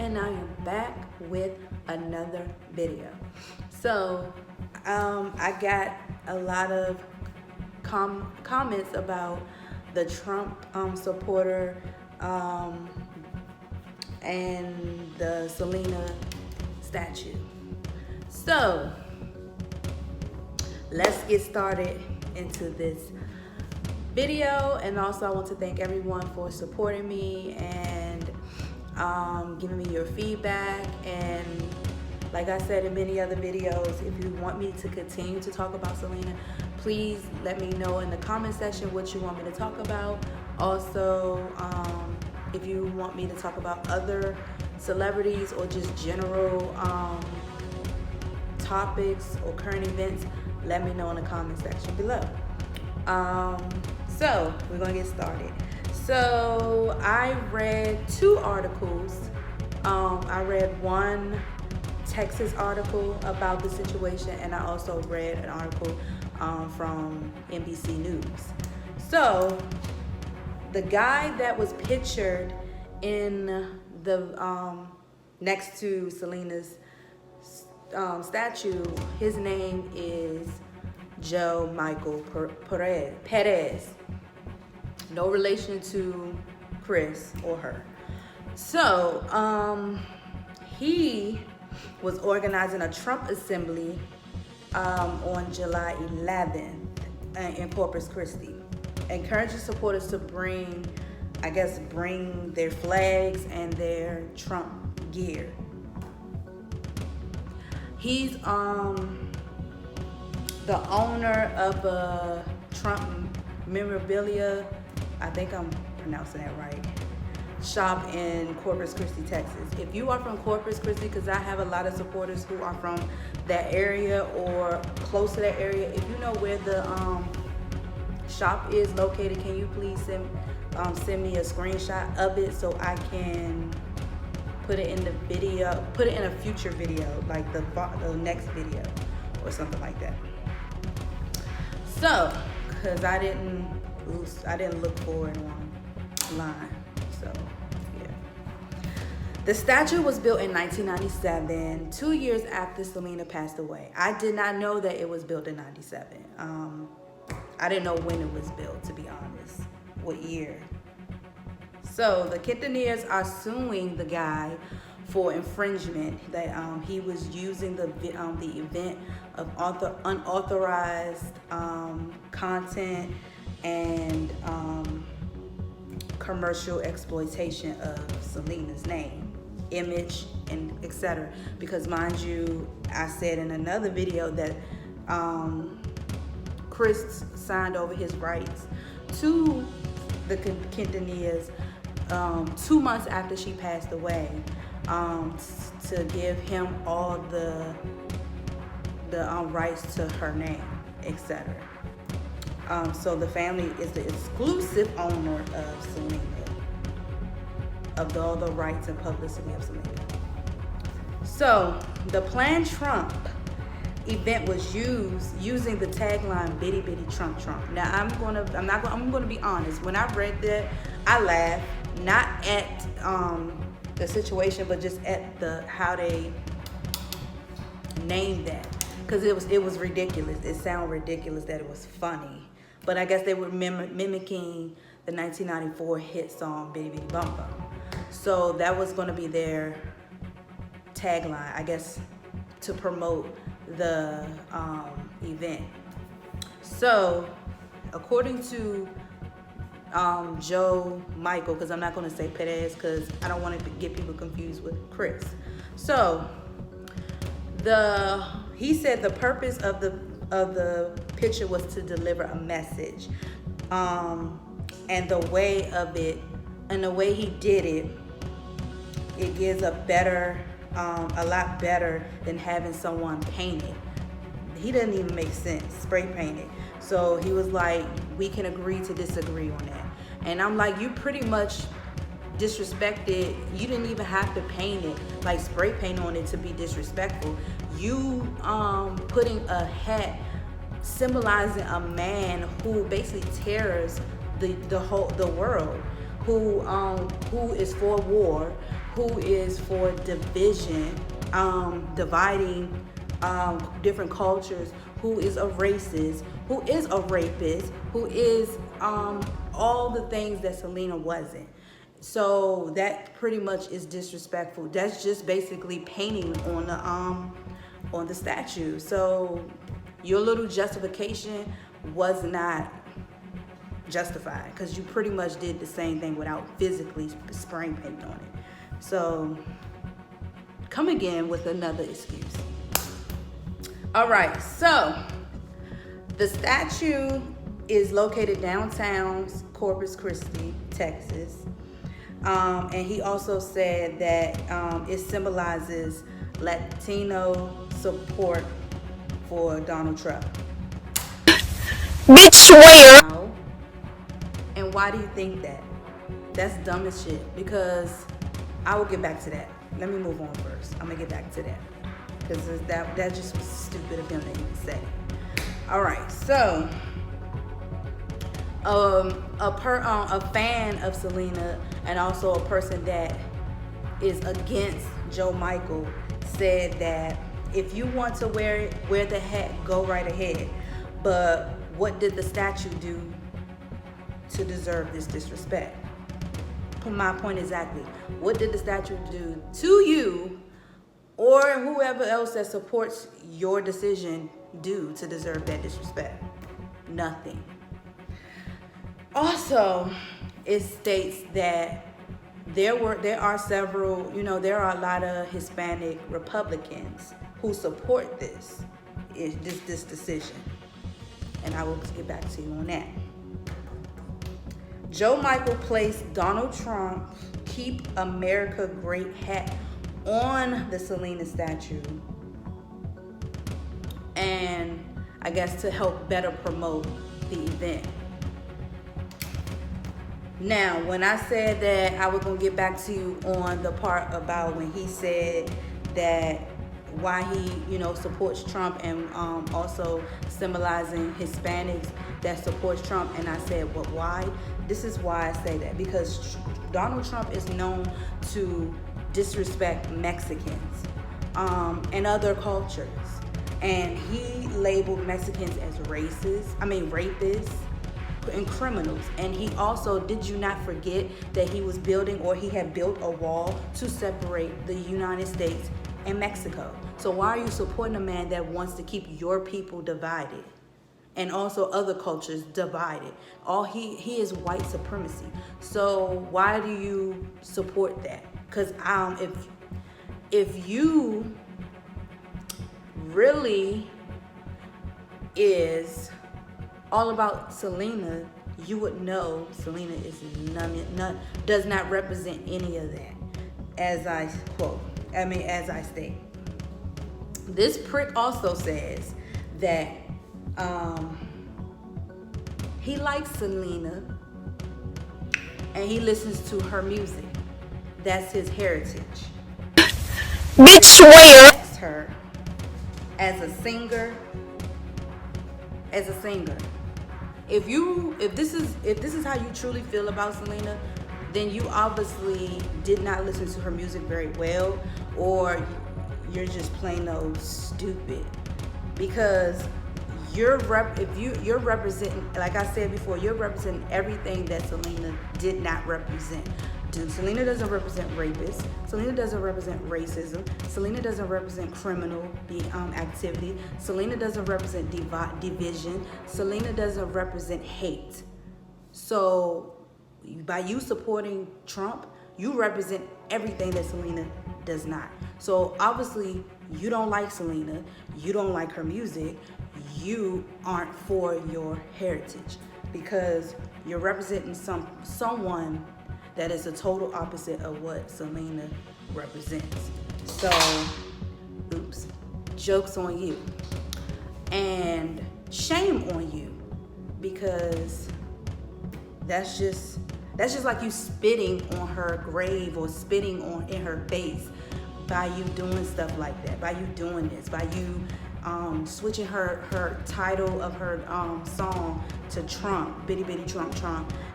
and I am back with another video. So I got a lot of comments about the Trump supporter and the Selena statue. So let's get started into this video, and also I want to thank everyone for supporting me and giving me your feedback. And like I said in many other videos, if you want me to continue to talk about Selena, please let me know in the comment section what you want me to talk about. Also, if you want me to talk about other celebrities or just general topics or current events, let me know in the comment section below. So we're gonna get started. So I read two articles. I read one Texas article about the situation, and I also read an article from NBC News. So the guy that was pictured in the next to Selena's statue, his name is Joe Michael Perez. No relation to Chris or her. So he was organizing a Trump assembly on July 11th in Corpus Christi, encouraging supporters to bring their flags and their Trump gear. He's the owner of a Trump memorabilia, I think I'm pronouncing that right, shop in Corpus Christi, Texas. If you are from Corpus Christi, because I have a lot of supporters who are from that area or close to that area, if you know where the shop is located, can you please send me a screenshot of it so I can put it in the video, put it in a future video, like the next video or something like that. So, because I didn't look for it online. So, yeah. The statue was built in 1997, 2 years after Selena passed away. I did not know that it was built in 97. I didn't know when it was built, to be honest, what year. So the Quintanillas are suing the guy for infringement, that he was using the event of unauthorized content and commercial exploitation of Selena's name, image, and etc. Because mind you, I said in another video that Chris signed over his rights to the Quintanillas 2 months after she passed away, to give him all the rights to her name, etc. So the family is the exclusive owner of Selena, of all the rights and publicity of Selena. So the planned Trump event was using the tagline "Bitty Bitty Trump Trump." Now I'm gonna be honest. When I read that, I laughed, not at the situation, but just at how they named that, because it was ridiculous. It sounded ridiculous that it was funny, but I guess they were mimicking the 1994 hit song "Bitty Bitty Bum Bum." So that was going to be their tagline, I guess, to promote the event. So according to Joe Michael, because I'm not going to say Perez because I don't want to get people confused with Chris. So he said the purpose of the picture was to deliver a message, and the way he did it, it gives a lot better than having someone paint it. He doesn't even make sense, spray paint it. So he was like, we can agree to disagree on that. And I'm like, you pretty much disrespected. You didn't even have to paint it, like spray paint on it, to be disrespectful. You putting a hat symbolizing a man who basically terrors the world, who is for war, who is for division, dividing different cultures, who is a racist, who is a rapist, who is all the things that Selena wasn't. So that pretty much is disrespectful. That's just basically painting on the statue. So your little justification was not justified, because you pretty much did the same thing without physically spraying paint on it. So come again with another excuse. All right, so the statue is located downtown Corpus Christi, Texas. And he also said that it symbolizes Latino support for Donald Trump. Bitch, where? And why do you think that? That's dumb as shit, because I will get back to that. Let me move on first. I'm gonna get back to that, because that just was stupid of him to even say. All right, so a fan of Selena and also a person that is against Joe Michael said that if you want to wear the hat, go right ahead. But what did the statue do to deserve this disrespect? My point exactly. What did the statue do to you or whoever else that supports your decision do to deserve that disrespect? Nothing. Also, it states that there are several, there are a lot of Hispanic Republicans who support this decision. And I will get back to you on that. Joe Michael placed Donald Trump Keep America Great hat on the Selena statue, and I guess to help better promote the event. Now, when I said that I was going to get back to you on the part about when he said that why he, supports Trump, and also symbolizing Hispanics that supports Trump, and I said, well, why? This is why I say that, because Donald Trump is known to disrespect Mexicans and other cultures, and he labeled Mexicans as rapists and criminals. And he also, did you not forget that he was building, or he had built a wall to separate the United States and Mexico? So why are you supporting a man that wants to keep your people divided and also other cultures divided? He is white supremacy. So why do you support that? Because if you really is all about Selena, you would know Selena is does not represent any of that, as I state. This prick also says that he likes Selena and he listens to her music. That's his heritage. Bitch, where? Her as a singer. If this is how you truly feel about Selena, then you obviously did not listen to her music very well, or you're just plain old stupid, because you're representing, like I said before, you're representing everything that Selena did not represent. Selena doesn't represent rapists. Selena doesn't represent racism. Selena doesn't represent criminal activity. Selena doesn't represent division. Selena doesn't represent hate. So by you supporting Trump, you represent everything that Selena does not. So obviously you don't like Selena. You don't like her music. You aren't for your heritage, because you're representing someone that is the total opposite of what Selena represents. So, oops, joke's on you. And shame on you, because that's just like you spitting on her grave or spitting in her face by you doing stuff like that, by you doing this, by you switching her title of her song to Trump, bitty bitty Trump,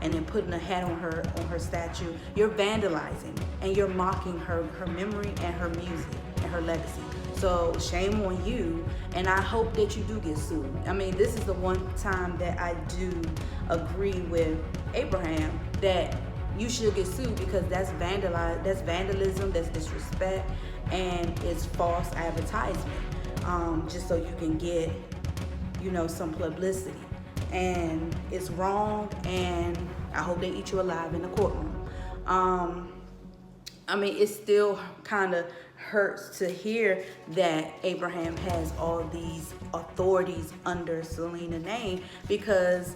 and then putting a hat on her statue, you're vandalizing and you're mocking her memory and her music and her legacy. So shame on you, and I hope that you do get sued. I mean, this is the one time that I do agree with Abraham that you should get sued, because that's vandalism, that's disrespect, and it's false advertisement, just so you can get, some publicity. And it's wrong, and I hope they eat you alive in the courtroom. I mean, it still kind of hurts to hear that Abraham has all these authorities under Selena's name, because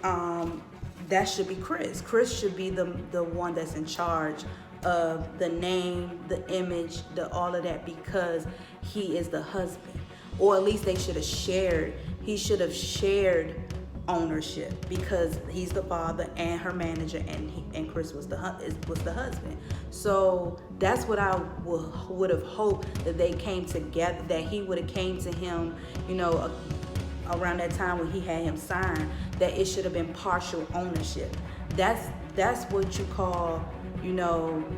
that should be Chris. Chris should be the one that's in charge of the name, the image, all of that, because he is the husband. Or at least they should have shared. He should have shared ownership, because he's the father and her manager, and Chris was the husband. So that's what I would have hoped, that they came together, that he would have came to him, around that time when he had him sign, that it should have been partial ownership. That's what you call,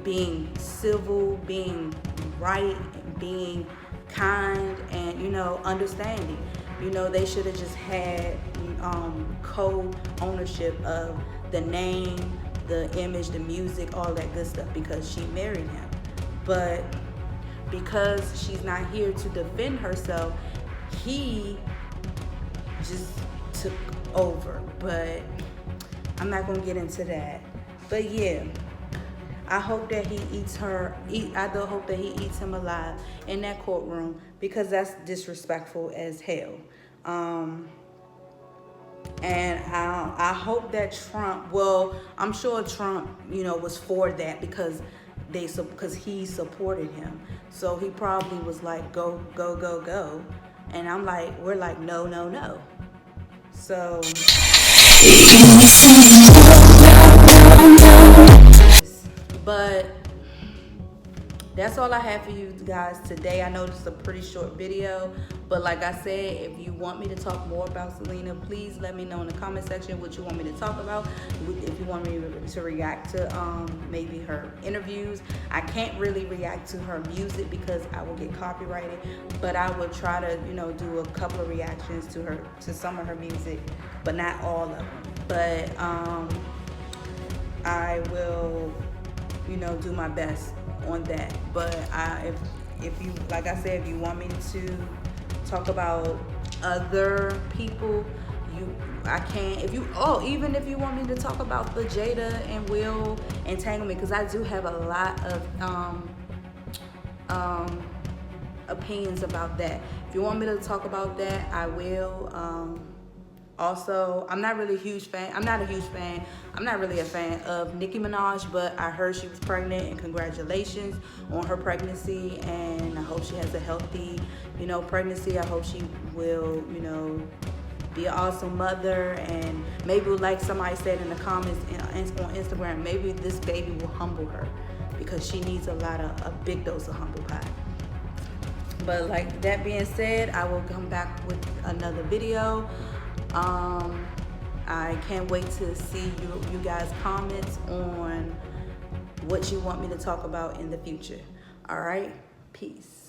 being civil, being right, being kind, and understanding. They should have just had co-ownership of the name, the image, the music, all that good stuff, because she married him. But because she's not here to defend herself, he just took over. But I'm not gonna get into that. But yeah, I hope that he I do hope that he eats him alive in that courtroom, because that's disrespectful as hell. And I hope that Trump, I'm sure Trump, was for that, because he supported him. So he probably was like, go, go, go, go. And we're like, no, no, no. So but that's all I have for you guys today. I know this is a pretty short video, but like I said, if you want me to talk more about Selena, please let me know in the comment section what you want me to talk about. If you want me to react to maybe her interviews. I can't really react to her music because I will get copyrighted, but I will try to do a couple of reactions to some of her music, but not all of them. But I will do my best on that. But if you, like I said, if you want me to talk about other people, I can. Even if you want me to talk about the Jada and Will entanglement, because I do have a lot of opinions about that. If you want me to talk about that, I will. Also, I'm not really a huge fan. I'm not really a fan of Nicki Minaj, but I heard she was pregnant, and congratulations on her pregnancy. And I hope she has a healthy, pregnancy. I hope she will, be an awesome mother. And maybe, like somebody said in the comments on Instagram, maybe this baby will humble her, because she needs a big dose of humble pie. But like that being said, I will come back with another video. I can't wait to see you guys' comments on what you want me to talk about in the future. All right, peace.